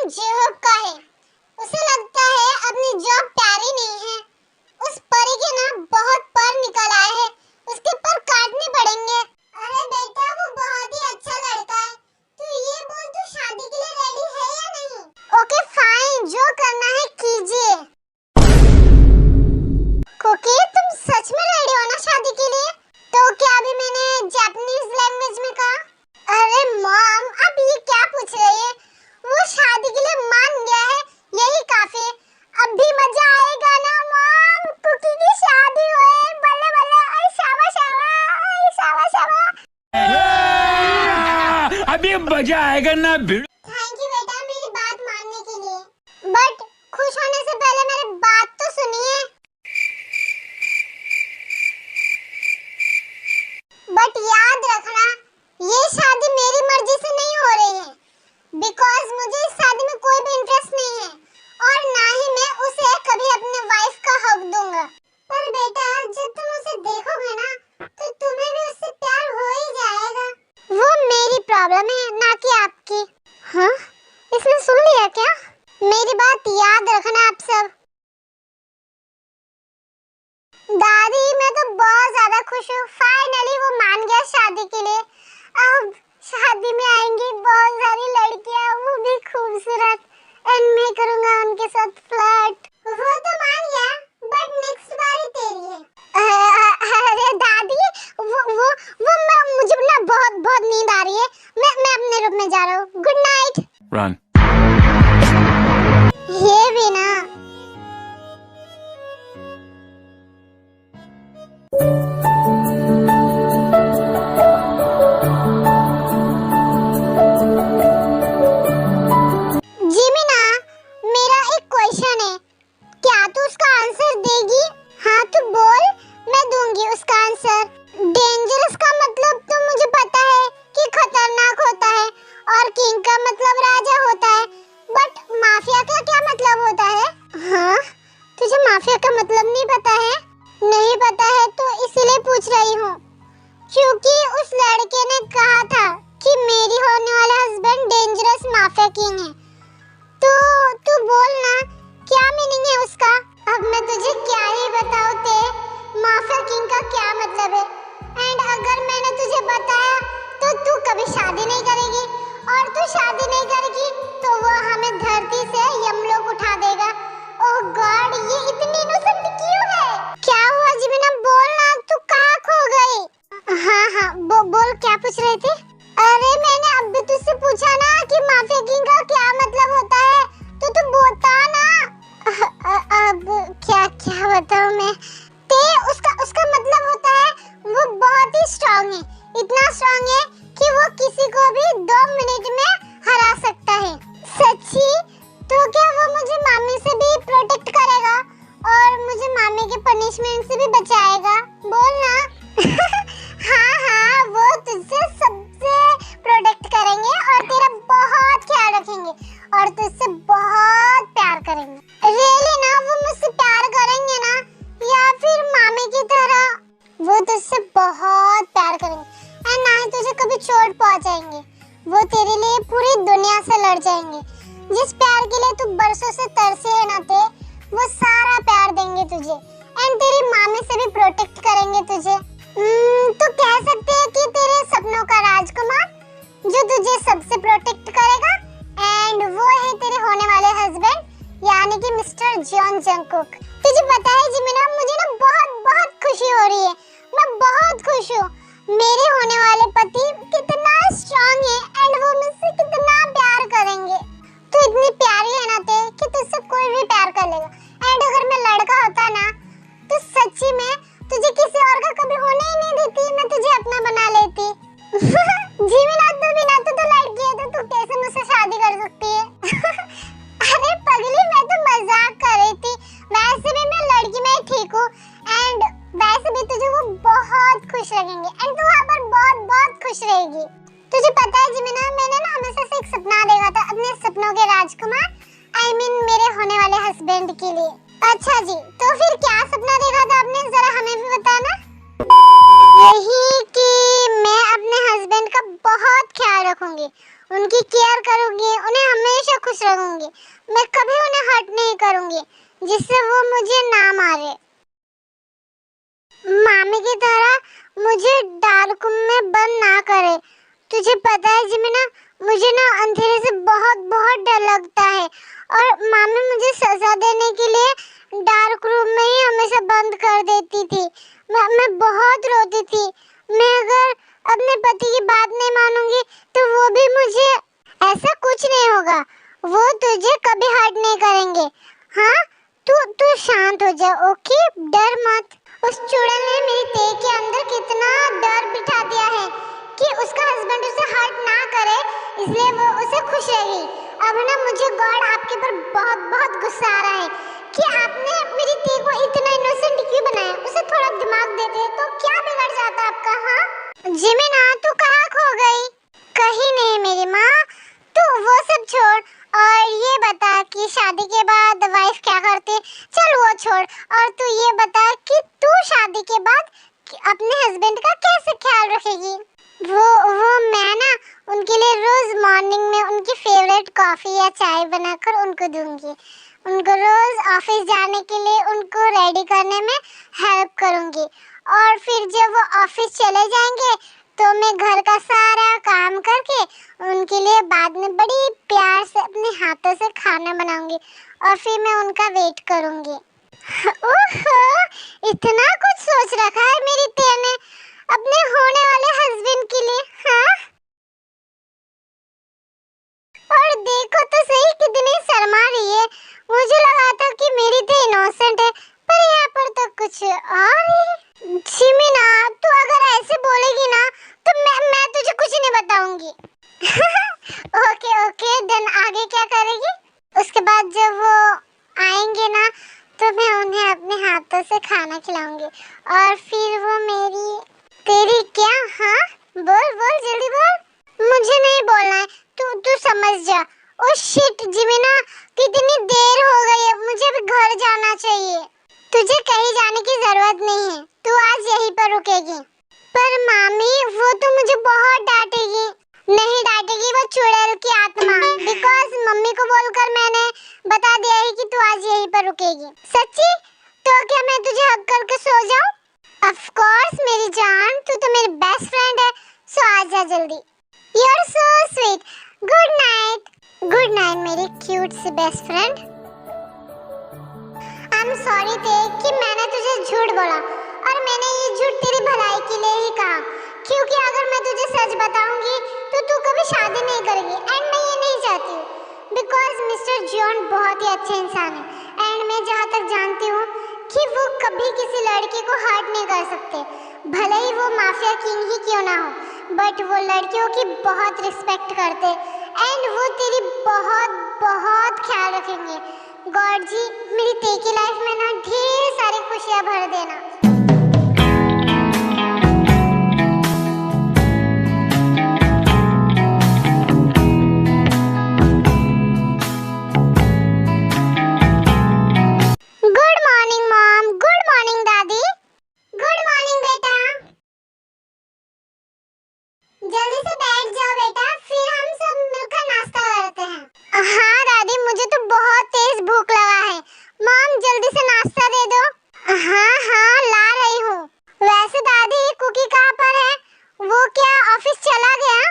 मजा आएगा ना भिड़। थैंक यू बेटा मेरी बात मानने के लिए, बट खुश होने से पहले मेरी बात तो सुनिए। बट याद रखना ये शादी मेरी मर्जी से नहीं हो रही है, बिकॉज मुझे इस शादी में कोई भी इंटरेस्ट नहीं है और ना ही मैं उसे कभी अपने वाइफ का हक दूंगा। पर बेटा जब तुम उसे देखोगे ना तो तुम्हें भी उससे प्यार हो ही जाएगा। वो मेरी प्रॉब्लम है ना कि आपकी। हाँ इसने सुन लिया क्या? मेरी बात याद रखना आप सब। दादी मैं तो बहुत ज्यादा खुश हूँ, फाइनली वो मान गया शादी के लिए। अब शादी में आएंगी बहुत सारी लड़कियां, वो भी खूबसूरत, एंड मैं करूँगा उनके साथ फ्लर्ट। वो तो मान गया बट नेक्स्ट बारी तेरी है। अरे दादी मुझे ना बहुत बहुत नींद आ रही है, मैं अपने रूम में जा रहा हूँ। Good night. रन। ये भी ना जिमिना, मेरा एक क्वेश्चन है, क्या तू उसका आंसर देगी? हाँ तू बोल, मैं दूंगी उसका आंसर। डेंजरस का मतलब तो मुझे पता है कि खतरनाक होता है और किंग का मतलब राजा होता है, बट माफिया का क्या मतलब होता है? हाँ तुझे माफिया का मतलब नहीं पता है? नहीं पता है तो इसीलिए पूछ रही हूँ, क्योंकि उस लड़के ने कहा था कि मेरी होने वाला हस्बैंड डेंजरस माफिया किंग है। तो तू बोल ना क्या मीनिंग है उसका? अब मैं तुझे क्या ही बताऊं ते माफिया किंग का क्या मतलब है। एंड अगर मैंने तुझे बताया तो तू कभी शादी नहीं करेगी, और तू शादी नहीं करेगी तो वो हमें धरती से यमलोक उठा देगा। ओह गॉड ये इतनी इनोसेंट क्यों है? क्या हुआ जिमिना बोल ना, तू कहाँ खो गई? हाँ बोल क्या पूछ रही थी? अरे मैंने अभी तुझसे पूछा ना कि माफिया किंग का क्या मतलब होता है, तो तू बता ना। अब क्या बताऊं मैं? ते उसका मतलब होता है वो बहुत ही स्ट्रांग है, इतना स्ट्रांग है कि वो किसी को भी 2 मिनट में हरा सकता है। सच्ची? तो क्या वो मुझे मामी से भी प्रोटेक्ट करेगा और मुझे मामी के पनिशमेंट से भी बचाएगा? बोल ना। हाँ वो तुझसे सबसे प्रोटेक्ट करेंगे और तेरा बहुत ख्याल रखेंगे और तुझसे बहुत प्यार करेंगे। रियली ना वो मुझसे प्यार करेंगे ना, या फिर मामी की तरह? वो तुझसे बहुत प्यार करेंगे एंड ना ही तुझे कभी चोट पहुंचाएंगे। वो तेरे लिए पूरी दुनिया से लड़ जाएंगे। जिस प्यार के लिए तू बरसों से तरसे है ना थे, वो सारा प्यार देंगे तुझे एंड तेरी मामी से भी प्रोटेक्ट करेंगे तुझे। तो कह सकते हैं कि तेरे सपनों का राजकुमार जो तुझे सबसे प्रोटेक्ट करेगा, एंड वो है तेरे होने वाले हस्बैंड यानी कि मिस्टर जॉन जंगकुक। तुझे पता है जिमिना मुझे ना बहुत खुशी हो रही है, मैं बहुत खुश हूँ। मेरे होने वाले पति कितना स्ट्रांग है एंड वो मुझसे कितना प्यार करेंगे। तू इतनी प्यारी है ना ते कि तुझसे कोई भी प्यार कर लेगा। एंड अगर मैं लड़का होता ना तो सच्ची में तुझे किसी और का कभी होने ही नहीं देती, मैं तुझे अपना बना लेती। जिमिना तू बिना तो लड़की है तो तू कैसे मुझसे शादी कर सकती है? अरे पगली मैं तो मजाक कर रही थी, वैसे भी मैं लड़की में ही ठीक हूँ एंड वैसे भी तुझे वो बहुत खुश रखेंगे एंड तू वहाँ पर बहुत खुश रहेगी। तुझे पता है जिमिना मैंने ना हमेशा से एक सपना देखा था अपने सपनों के राजकुमार I mean मेरे होने वाले हस्बैंड के लिए। अच्छा जी तो फिर क्या सपना देखा था आपने, जरा हमें भी बताना। यही कि मैं अपने हस्बैंड का बहुत ख्याल रखूंगी, उनकी केयर करूंगी, उन्हें हमेशा खुश रखूंगी, मैं कभी उन्हें हर्ट नहीं करूंगी जिससे वो मुझे ना मारे। मामी की तरह मुझे डार्क रूम में बंद ना करे। तुझे पता है जिमिना मुझे ना अंधेरे से बहुत डर लगता है और मामी मुझे सजा देने के लिए डार्क रूम में ही हमेशा बंद कर देती थी। मैं बहुत रोती थी। मैं अगर अपने पति की बात नहीं मानूंगी तो वो भी मुझे। ऐसा कुछ नहीं होगा, वो तुझे कभी हर्ट नहीं करेंगे। हाँ तू शांत हो जा, ओके? डर मत। उस चुड़ैल ने मेरी तेज के अंदर कितना डर बिठा दिया है कि उसका हस्बैंड उसे हर्ट ना करे, इसलिए वो उसे खुश रहेगी। अब ना मुझे गॉड आपके ऊपर बहुत बहुत गुस्सा आ रहा है कि आपने मेरी ती को इतना इनोसेंट क्यों बनाया। उसे थोड़ा दिमाग देते तो क्या बिगड़ जाता आपका। हाँ जिमिना, तू कहाँ खो गई? कहीं नहीं मेरी माँ, तू वो सब छोड़ और ये बता कि शादी के बाद वाइफ क्या करती। चल वो छोड़, और तू ये बता कि तू शादी के बाद अपने हस्बैंड का कैसे ख्याल रखेगी। वो मैं ना उनके लिए रोज मॉर्निंग में उनकी फेवरेट कॉफी या चाय बनाकर उनको दूंगी। उनको रोज ऑफिस जाने के लिए उनको रेडी करने में हेल्प करूंगी, और फिर जब वो ऑफिस चले जाएंगे तो मैं घर का सारा काम करके उनके लिए बाद में बड़ी प्यार से अपने हाथों से खाना बनाऊंगी, और फिर मैं उनका वेट करूंगी। ओहो, इतना कुछ सोच रखा है मेरी तेरे ने अपने होने वाले हस्बैंड के लिए। हाँ, और देखो तो सही कितनी शर्मा रही है। मुझे लगा था कि मेरी तो इनोसेंट है, पर यहाँ पर तो कुछ और ही। जिमिना, तू अगर ऐसे बोलेगी ना तो मैं तुझे कुछ नहीं बताऊंगी। ओके ओके, देन आगे क्या करेगी? उसके बाद जब वो आएंगे ना तो मैं उन्हें अपने हाथों से खाना खिलाऊंगी, और फिर वो मेरी तेरी क्या। हाँ बोल बोल जल्दी बोल। मुझे नहीं बोलना है, तू समझ जा। ओ शिट जिमिना, कितनी देर हो गई है, मुझे भी घर जाना चाहिए। तुझे कहीं जाने की जरूरत नहीं है, तू आज यहीं पर रुकेगी। पर मामी, वो तो मुझे बहुत डांटेगी। नहीं डांटेगी वो चुड़ैल की आत्मा, बिकॉज मम्मी को बोलकर मैंने बता दिया है कि तू आज यहीं पर रुकेगी। सच्ची? तो क्या मैं तुझे हक करके सो जाऊं? ऑफ कोर्स मेरी जान, तू तो मेरी बेस्ट फ्रेंड है, सो आ जा जल्दी। You are so sweet. Good night. Good night मेरी क्यूट सी best friend. I am sorry ते कि मैंने तुझे झूठ बोला, और मैंने ये झूठ तेरी भलाई के लिए ही कहा, क्योंकि अगर मैं तुझे सच बताऊंगी तो तू कभी शादी नहीं करेगी, एंड मैं ये नहीं चाहती हूँ, बिकॉज मिस्टर जॉन बहुत ही अच्छे इंसान है, एंड मैं जहाँ तक जानती हूँ कि वो कभी किसी लड़की को हर्ट नहीं कर सकते, भले ही वो माफिया किंग ही क्यों ना हो, बट वो लड़कियों की बहुत रिस्पेक्ट करते, एंड वो तेरी बहुत बहुत ख्याल रखेंगे। गॉड जी मेरी ते की लाइफ में ना ढेर सारी खुशियाँ भर देना। Good morning mom. Good morning दादी। गुड मॉर्निंग बेटा। जल्दी से बैठ जाओ बेटा, फिर हम सब मिलकर नाश्ता करते हैं। हाँ दादी, मुझे तो बहुत तेज भूख लगा है। मॉम जल्दी से नाश्ता दे दो। हाँ हाँ ला रही हूँ। वैसे दादी कुकी कहाँ पर है? वो क्या ऑफिस चला गया?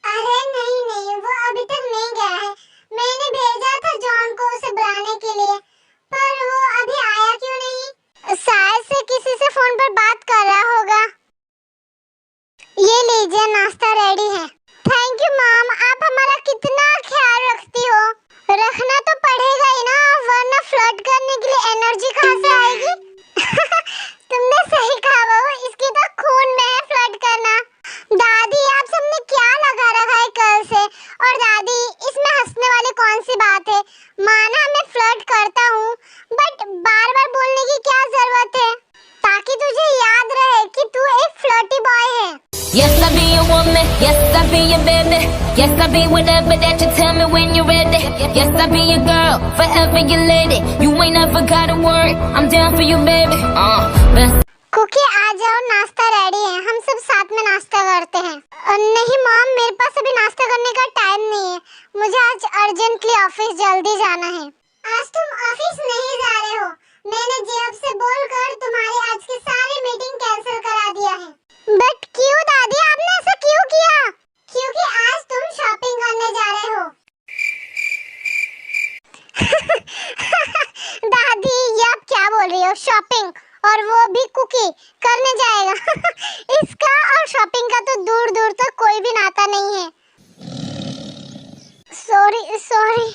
अरे नहीं नहीं, वो अभी तक नहीं गया है। मैंने भेजा था जॉन को उसे बुलाने के लिए, पर वो अभी आया क्यों नहीं? शायद से किसी से फोन पर बात कर रहा होगा। ये लीजिए नाश्ता रेडी है। थैंक यू मॉम, आप हमारा कितना ख्याल रखती हो। रखना तो पड़ेगा ही ना, वरना फ्लर्ट करने के लिए एनर्जी कहाँ से आएगी? तुमने सही कहा बहू, इसके तो खून में है फ्लर्ट करना। दादी आप सबने क्या लगा रखा है कल से? और दादी इसमें हंसने वाली कौन सी बात है? माना मैं फ्लर्ट करता हूँ, बट बार बार बोलने की क्या जरूरत है, ताकि तुझे याद रहे कि तू एक फ्लर्टी बॉय है। Yes, I be your woman. Yes, I be your baby. Yes, I be whatever that you tell me when you're ready. Yes, I be your girl, forever your lady. You ain't never gotta worry. I'm down for you, baby. Best. Cookie आ जाओ, नाश्ता ready है, हम सब साथ में नाश्ता करते हैं। नहीं मॉम, मेरे पास अभी नाश्ता करने का टाइम नहीं है, मुझे आज अर्जेंटली ऑफिस जल्दी जाना है। आज तुम ऑफिस नहीं जा रहे हो, मैंने जेब से बोलकर तुम्हारी आज की सारी मीटिंग कैंसिल करा दिया है। बट क्यों दादी, आपने ऐसा क्यों किया? क्योंकि आज तुम शॉपिंग करने जा रहे हो। दादी ये आप क्या बोल रही हो? शॉपिंग, और वो भी कुकी करने जाएगा? इसका और शॉपिंग का तो दूर दूर तक कोई भी नाता नहीं है। सॉरी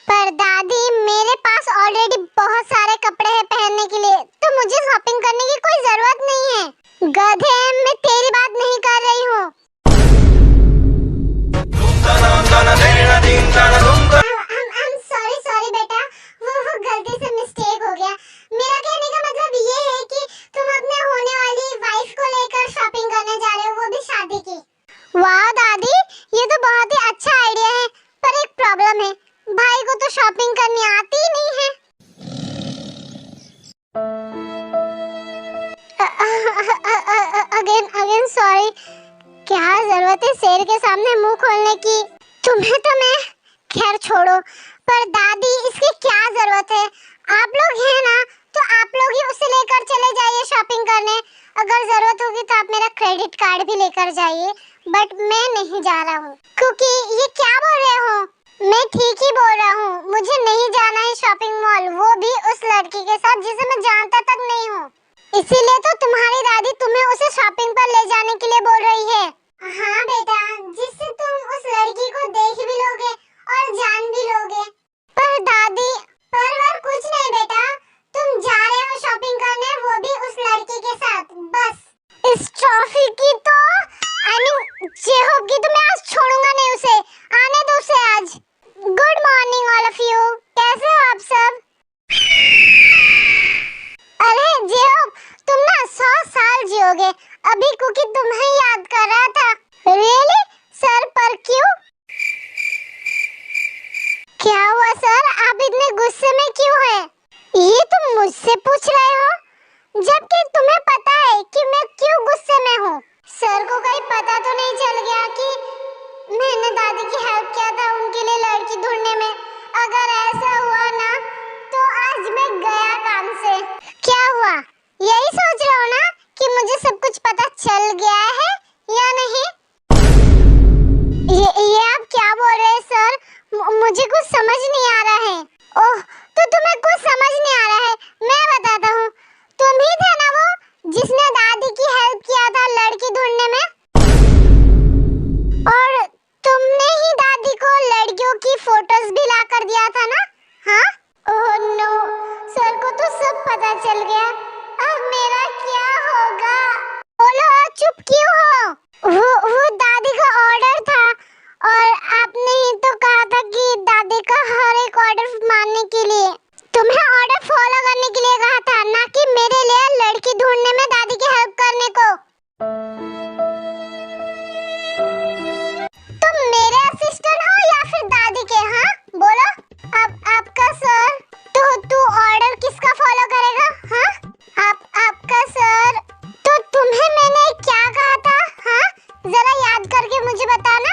पर दादी मेरे पास ऑलरेडी बहुत सारे कपड़े हैं पहनने के लिए, तो मुझे शॉपिंग करने की कोई जरूरत नहीं है। गधे, मैं तेरी बात नहीं कर रही हूँ। सॉरी बेटा, वो गलती से मिस्टेक हो गया। मेरा कहने का मतलब ये है कि तुम अपने होने वाली वाइफ को लेकर शॉपिंग करने जा रहे हो, वो भी शादी की। वाह दादी, ये तो बहुत ही अच्छा आइडिया है, पर एक प्रॉब्लम है, भाई को तो शॉपिंग करनी आती ही नहीं है। Again sorry. क्या जरूरत है शेर के सामने मुंह खोलने की? तुम्हें तो मैं खैर छोड़ो, पर दादी इसकी क्या जरूरत है? आप लोग हैं ना, तो आप लोग ही उसे लेकर चले जाइए शॉपिंग करने। अगर जरूरत होगी तो आप मेरा क्रेडिट कार्ड भी लेकर जाइए, बट मैं नहीं जा रहा हूँ। क्योंकि ये क्या बोल रहे हो? मैं ठीक ही बोल रहा हूँ, मुझे नहीं जाना है शॉपिंग मॉल, वो भी उस लड़की के साथ जिसे मैं जानता तक नहीं हूँ। इसीलिए तो तुम्हारी दादी तुम्हें उसे शॉपिंग पर ले जाने के लिए बोल रही है। हाँ बेटा, जिससे तुम उस लड़की को देख भी लोगे और जान भी लोगे। पर दादी, पर कुछ नहीं बेटा, तुम जा रहे हो शॉपिंग करने, वो भी उस लड़की के साथ, बस। इस ट्रॉफी की तो जेहोब की तो मैं आज छोड़ूंगा नहीं उसे, आने दो उसे आज। Good morning all of you, कैसे हो आप सब? अरे जेहोब, तुम ना 100 साल जियोगे, अभी कुकी तुम्हें याद कर रहा था। रियली सर, पर क्यों? क्या हुआ सर, आप इतने गुस्से में क्यों हैं? ये तुम मुझसे पूछ रहे हो, जबकि तुम्हें पता है कि मैं क्यों गुस्से में हूँ। सर को कहीं पता तो नहीं चल गया कि मैंने दादी की हेल्प किया था उनके लिए लड़की ढूंढने में? अगर ऐसा हुआ ना तो आज मैं गया काम से। क्या हुआ, यही सोच रहे हो ना कि मुझे सब कुछ पता चल गया है या नहीं? ये आप क्या बोल रहे हैं सर? मुझे कुछ समझ नहीं आ रहा है। ओह, तो तुम्हें कुछ समझ नहीं आ रहा है, मैं बताता हूँ। तुम ही थे ना वो जिसने दादी की हेल्प किया था लड़की ढूंढने में, और तुमने ही दादी को लड़कियों की फोटोज भी ला कर दिया था ना? हाँ? ओह नो, सर को तो सब पता चल गया, अब मेरा क्या होगा? बोलो, चुप क्यों हो? वो दादी का ऑर्डर था, और आपने ही तो कहा था कि दादी का हर एक ऑर्डर मानने के लिए। तुम्हें ऑर्डर फॉलो करने के लिए कहा था, ना कि मेरे लिए लड़की ढूंढने में दादी की हेल्प करने को। तुम मेरे असिस्टेंट हो या फिर दादी के? हाँ बोलो। अब आपका सर, तो तू ऑर्डर किसका फॉलो करेगा? हाँ, आपका सर, तो तुम्हें मैंने क्या कहा था? हाँ, जरा याद करके मुझे बताना।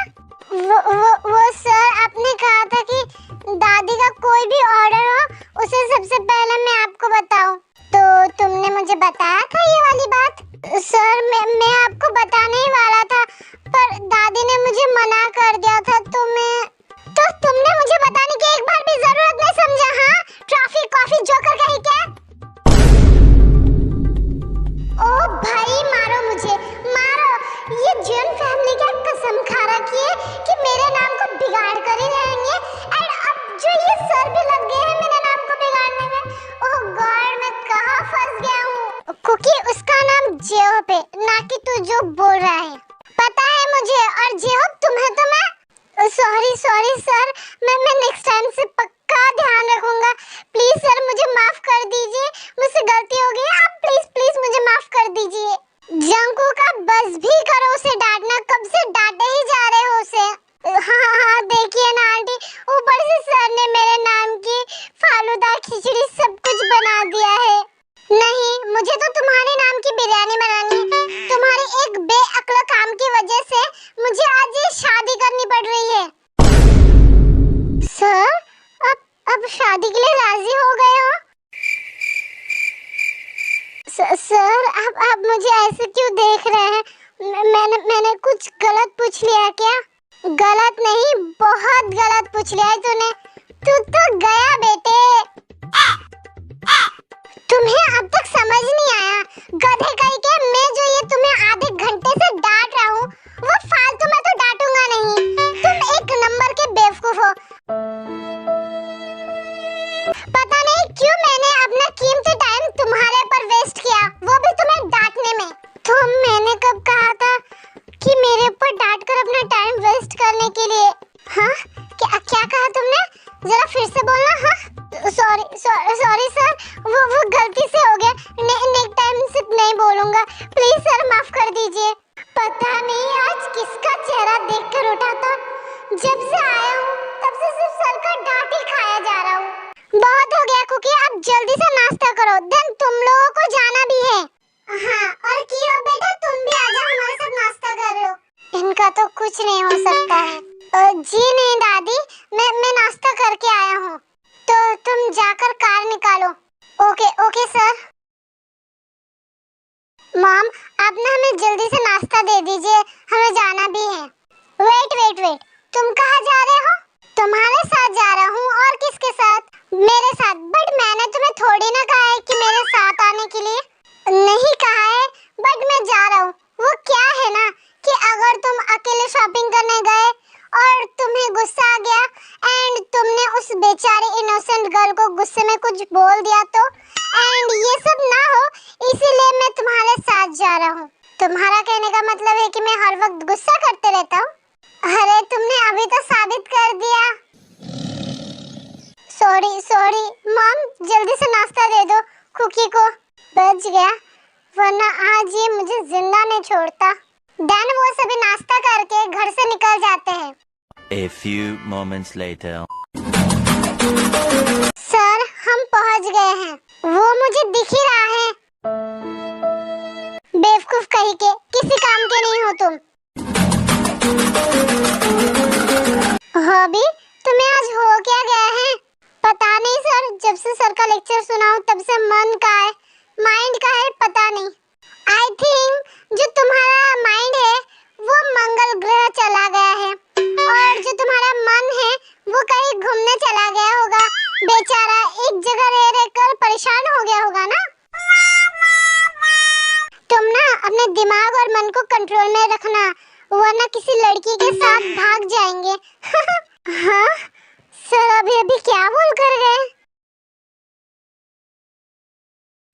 वो सर, आपने कहा था कि दादी का कोई भी ऑर्डर हो उसे सबसे पहले मैं आपको बताऊं, तो तुमने मुझे बताया था ये वाली बात? सर, मैं आपको बताने ही वाला था, पर दादी ने मुझे मना कर दिया था, तो तुमने मुझे बताने की एक बार भी जरूरत नहीं समझा? हाँ, ट्रॉफी कॉफी जोकर कहीं क्या? ओ भाई, मारो मुझे, मारो। ये जैन फैमिली क्या कसम खा रखी है कि मेरे नाम को बिगाड़ कर ही रहेंगे, और अब जो ये सर भी लग गए हैं मेरे नाम को बिगाड़ने में। ओह गॉड, मैं कहाँ फंस गया हूँ? क्योंकि उसका नाम जेहोब है, ना कि तू जो बोल रहा है। पता है मुझे, और जेहोब तुम्हें तो मैं सॉरी सर, मैं नेक्स्ट टाइम से पक्का ध्यान रखूंगा। प्लीज सर, मुझे माफ कर दीजिए, मुझसे गलती हो गई, आप प्लीज मुझे माफ कर दीजिए। जंकू का बस भी करो उसे डांटना, कब से डांटे ही जा रहे हो उसे। हाँ, देखिए ना आंटी, ऊपर से सर ने मेरे नाम की फालूदा खिचड़ी सब कुछ बना दिया है। नहीं, मुझे तो तुम्हारे नाम की बिरयानी बनानी है। तुम्हारे एक बेअक्ल काम की वजह से मुझे आज ये शादी करनी पड़ रही है। सर, अब शादी के लिए राजी हो गए हो? सर, आप मुझे ऐसे क्यों देख रहे हैं? मैंने कुछ गलत पूछ लिया क्या? गलत नहीं, बहुत गलत पूछ लिया है तूने। तू तो गया बेटे। तुम्हें अब तक समझ नहीं आया, गधे कहीं के। मैं जो ये तुम्हें आधे घंटे से डांट रहा हूँ, वो फालतू में तो डांटूंगा नहीं। तुम एक नंबर के बेवकूफ हो। पता नहीं क्यों मैंने अपना कीमती टाइम तुम्हारे पर वेस्ट किया, वो भी तुम्हें डांटने में। तो मैंने कब कहा था कि मेरे ऊपर डांट कर अपना टाइम वेस्ट करने के लिए? देन तुम लोगों को जाना भी है। हाँ, और कियो बेटा तुम भी आ जाओ, हमारे साथ नाश्ता कर रहे हो। इनका तो कुछ नहीं हो सकता है। जी नहीं दादी, मैं नाश्ता करके आया हूँ, तो तुम जाकर कार निकालो। Okay sir. मॉम, आप ना हमें जल्दी से नाश्ता दे दीजिए, हमें जाना भी है। वेट, तुम कहाँ जा रहे हो? तुम्हारे साथ जा रहा हूँ, और किसके साथ? मेरे साथ। बट मैंने तुम्हें थोड़ी ना कहा है कि मेरे साथ आने के लिए। नहीं कहा है, बट मैं जा रहा हूँ। वो क्या है ना कि अगर तुम अकेले शॉपिंग करने गए और तुम्हें गुस्सा आ गया एंड तुमने उस बेचारे इनोसेंट गर्ल को गुस्से में कुछ बोल दिया तो, एंड ये सब ना हो, इसीलिए मैं तुम्हारे साथ जा रहा हूँ। तुम्हारा कहने का मतलब है कि मैं हर वक्त गुस्सा करते रहता हूँ? अरे तुमने अभी तो साबित कर दिया। सॉरी मॉम, जल्दी से नाश्ता दे दो कुकी को। बच गया, वरना आज ये मुझे जिंदा नहीं छोड़ता। देन वो सभी नाश्ता करके घर से निकल जाते हैं। A few moments later. Sir, हम पहुंच गए हैं। वो मुझे दिख ही रहा है। बेवकूफ कहीं के, किसी काम के नहीं हो तुम। हॉबी, तुम्हें आज हो क्या गया है? पता नहीं सर, जब से सर का लेक्चर सुना हूँ तब से मन का है, माइंड का है, पता नहीं। आई थिंक जो तुम्हारा माइंड है वो मंगल ग्रह चला गया है, और जो तुम्हारा मन है वो कहीं घूमने चला गया होगा। बेचारा एक जगह रह कर परेशान हो गया होगा ना। तुम ना अपने दिमाग और मन को कंट्रोल में रखना, वरना किसी लड़की के साथ भाग जाएंगे। हाँ सर, अभी क्या बोल कर गए?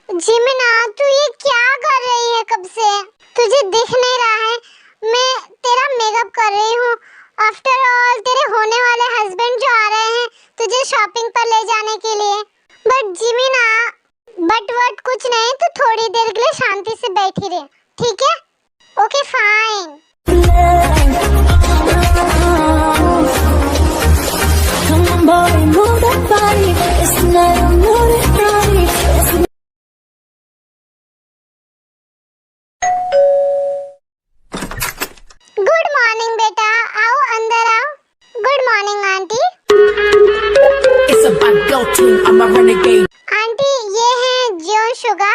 जिमिना, तू ये क्या कर रही है कब से? तुझे दिख नहीं रहा है? मैं तेरा मेकअप कर रही हूँ। आफ्टर ऑल तेरे होने वाले हस्बैंड जो आ रहे हैं तुझे शॉपिंग पर ले जाने के लिए। बट जिमिना, बट कुछ नहीं, तो थोड़ी देर के लिए शांति से बैठी रहे, ठीक है? Okay fine. गुड मॉर्निंग बेटा, आओ अंदर आओ। Good morning aunty. आंटी, ये हैं जियोन शुगा,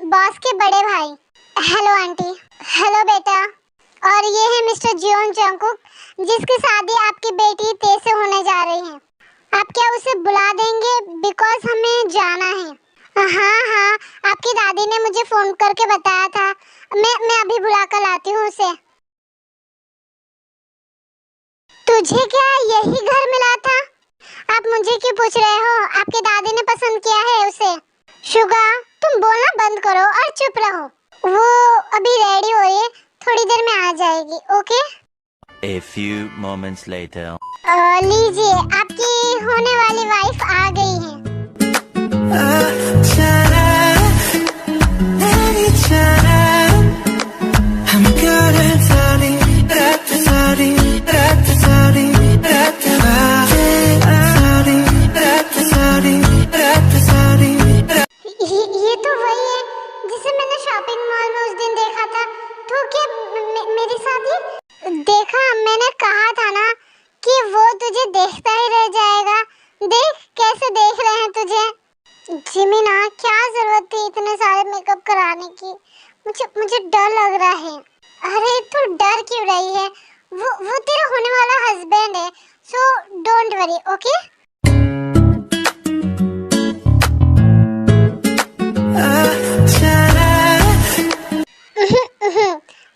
बॉस के बड़े भाई। Hello aunty. हेलो बेटा। और ये है मिस्टर जियोन जंगकुक, जिसकी शादी आपकी बेटी ते से होने जा रही है। आप क्या उसे बुला देंगे? बिकॉज हमें जाना है। हाँ, आपकी दादी ने मुझे फोन करके बताया था। मैं अभी बुला कर लाती हूँ उसे। तुझे क्या यही घर मिला था? आप मुझे क्यों पूछ रहे हो? आपके दादी ने पसंद किया है उसे। शुगा, तुम बोलना बंद करो और चुप रहो। वो अभी रेडी हो रही है, थोड़ी देर में आ जाएगी। Okay? A few moments later. लीजिए, आपकी होने वाली वाइफ आ गई है। ये तो वही है जिसे मैंने शॉपिंग मॉल में उस दिन देखा था। तो क्या मेरी शादी? देखा, मैंने कहा था ना कि वो तुझे देखता ही रह जाएगा। देख कैसे देख रहे हैं तुझे। जिमिना, क्या जरूरत थी इतने सारे मेकअप कराने की? मुझे डर लग रहा है। अरे तू डर क्यों रही है? वो तेरा होने वाला हस्बैंड है, so don't worry, okay?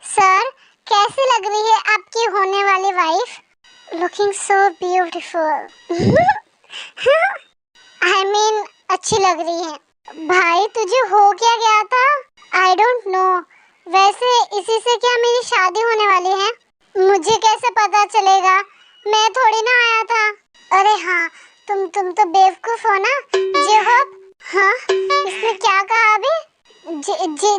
Sir, कैसी लग रही है आपकी होने वाली wife? Looking so beautiful. I mean अच्छी लग रही है। भाई, तुझे हो क्या गया था? I don't know. वैसे इसी से क्या मेरी शादी होने वाली है? मुझे कैसे पता चलेगा? मैं थोड़ी ना आया था। अरे हाँ, तुम तो बेवकूफ हो ना, जेहोब। हाँ, इसने क्या कहा अभी?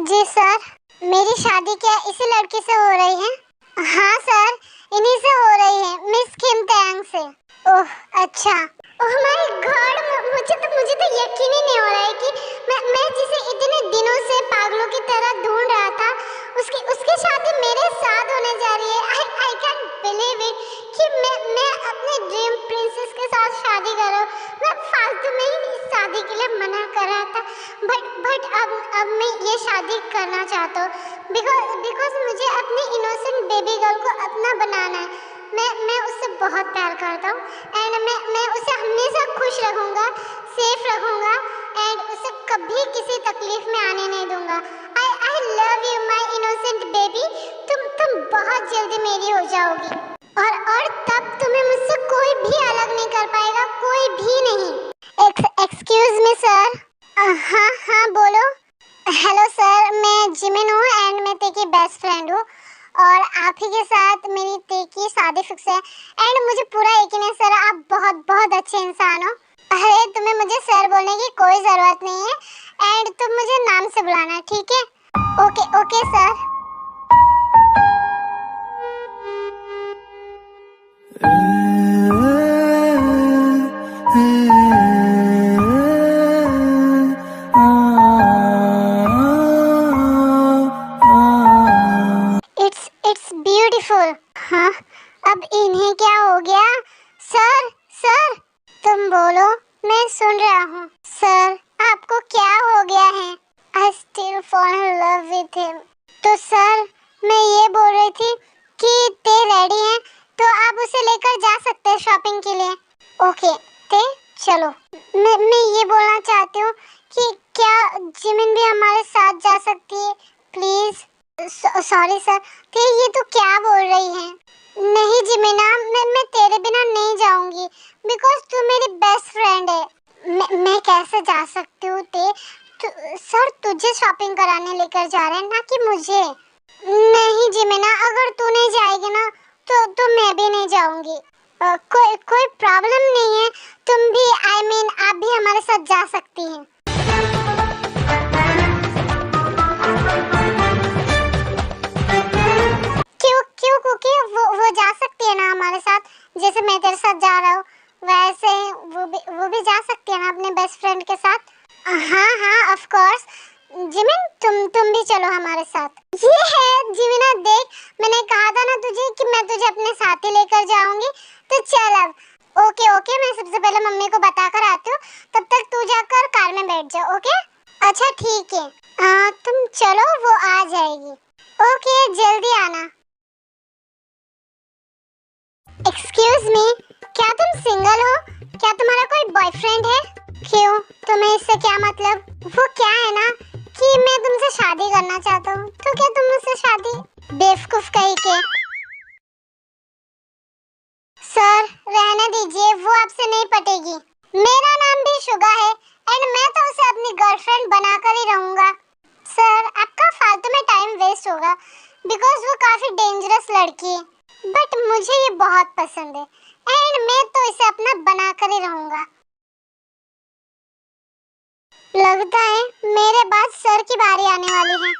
जी सर, मेरी शादी क्या इसी लड़की से हो रही है? हाँ सर, इन्हीं से हो रही है, मिस किम तैंग से। ओह अच्छा, ओह माय गॉड, मुझे तो यकीन ही नहीं हो रहा है कि मैं जिसे इतने दिनों से पागलों की तरह ढूंढ रहा था, उसकी शादी मेरे साथ होने जा रही है। आई कैन बिलीव इट कि मैं अपने ड्रीम प्रिंसेस के साथ शादी कर रहा हूँ। मैं फालतू में ही इस शादी के लिए मना कर रहा था, बट अब मैं ये शादी करना चाहता हूँ बिकॉज मुझे अपनी इनोसेंट बेबी गर्ल को अपना बनाना है। मैं उससे बहुत प्यार करता हूँ एंड मैं उसे हमेशा खुश रखूँगा, सेफ रखूँगा एंड उसे कभी किसी तकलीफ में आने नहीं दूँगा। I love you my innocent baby. तुम बहुत जल्दी मेरी हो जाओगी और तब तुम्हें मुझसे कोई भी अलग नहीं कर पाएगा, कोई भी नहीं। Excuse me sir. हाँ बोलो। हेलो सर, मैं जिमिन हूँ एंड मैं तेरी बेस्ट फ्रेंड हूँ और आप ही के साथ मेरी तेरी शादी फिक्स है एंड मुझे पूरा यकीन है सर, आप बहुत बहुत अच्छे इंसान हो। अरे तुम्हें मुझे सर बोलने की कोई ज़रूरत नहीं है एंड तुम मुझे नाम से बुलाना, ठीक है? Okay sir. It's beautiful. हाँ, अब इन्हें क्या हो गया? सर तुम बोलो, मैं सुन रहा हूँ। सर आपको क्या हो गया है? I still fall in love with him। तो सर मैं ये बोल रही थी कि ते रेडी हैं तो आप उसे लेकर जा सकते हैं शॉपिंग के लिए। ओके ते चलो। मैं ये बोलना चाहती हूँ कि क्या जिमिन भी हमारे साथ जा सकती है प्लीज? Sorry sir. ते ये तो क्या बोल रही है? नहीं जिमिना, मैं तेरे बिना नहीं जाऊंगी बिकॉज तू मेरी बेस्ट फ्रेंड है। मैं कैसे जा सकती हूँ ते? सर तुझे शॉपिंग कराने लेकर जा रहे हैं ना कि मुझे? नहीं जिमिना, अगर तू नहीं जाएगी ना तो मैं भी नहीं जाऊंगी। कोई प्रॉब्लम नहीं है, तुम भी आप भी हमारे साथ जा सकती हैं। क्यों कुकी, वो जा सकती है ना हमारे साथ, जैसे मैं तेरे साथ जा रहा हूँ वैसे वो भी जा सकती है ना अपने बेस्ट फ्रेंड के साथ। हाँ ऑफ कोर्स। जिमिन तुम भी चलो हमारे साथ। ये है जिमिना, देख मैंने कहा था ना तुझे कि मैं तुझे अपने साथ ही लेकर जाऊंगी, तो चल अब। ओके मैं सबसे पहले मम्मी को बता कर आती हूँ, तब तक तू जाकर कार में बैठ जा। ओके अच्छा ठीक है। तुम चलो, वो आ जाएगी। ओके जल्दी आना। एक्सक्यूज मी, क्या तुम सिंगल हो? क्या तुम्हारा कोई बॉयफ्रेंड है? क्यों, तुम्हें इससे क्या मतलब? वो क्या है ना कि मैं तुमसे शादी करना चाहता हूँ, तो क्या तुम मुझसे शादी? बेवकूफ कहीं के। सर रहने दीजिए, वो आपसे नहीं पटेगी। मेरा नाम भी शुगा है एंड मैं तो उसे अपनी गर्लफ्रेंड बनाकर ही रहूंगा। सर आपका फालतू में टाइम वेस्ट होगा बिकॉज वो काफी डेंजरस लड़की है, बट मुझे ये बहुत पसंद है एंड मैं तो इसे अपना बनाकर ही रहूंगा। लगता है मेरे बाद सर की बारी आने वाली है।